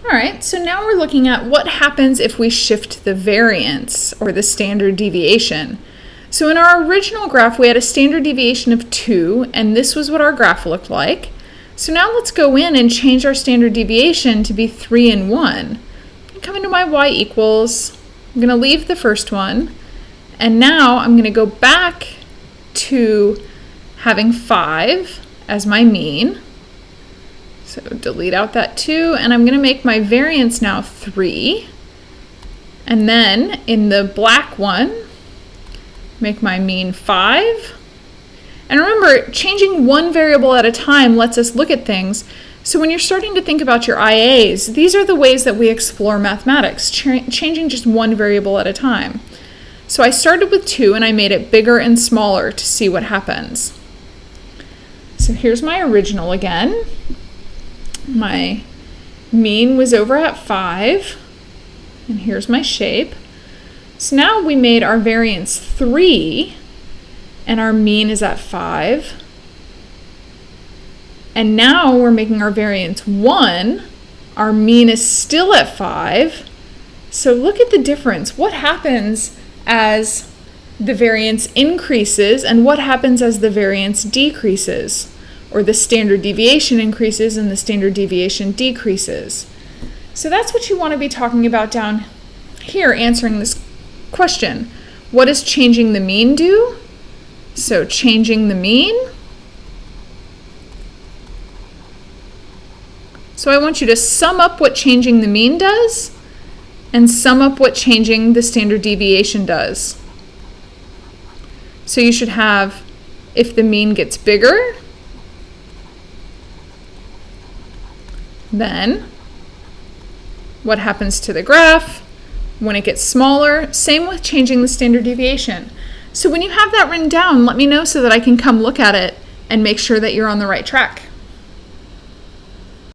All right, so now we're looking at what happens if we shift the variance or the standard deviation. So in our original graph, we had a standard deviation of 2, and this was what our graph looked like. So now let's go in and change our standard deviation to be 3 and 1. I come into my y equals, I'm going to leave the first one, and now I'm going to go back to having 5 as my mean. So delete out that 2, and I'm going to make my variance now 3. And then in the black one, make my mean 5. And remember, changing one variable at a time lets us look at things. So when you're starting to think about your IAs, these are the ways that we explore mathematics, changing just one variable at a time. So I started with 2 and I made it bigger and smaller to see what happens. So here's my original again. My mean was over at 5, and here's my shape. So now we made our variance 3, and our mean is at 5. And now we're making our variance 1. Our mean is still at 5. So look at the difference. What happens as the variance increases, and what happens as the variance decreases? Or the standard deviation increases and the standard deviation decreases. So that's what you want to be talking about down here, answering this question. What does changing the mean do? So changing the mean. So I want you to sum up what changing the mean does and sum up what changing the standard deviation does. So you should have, if the mean gets bigger, then what happens to the graph when it gets smaller? Same with changing the standard deviation. So when you have that written down, let me know so that I can come look at it and make sure that you're on the right track.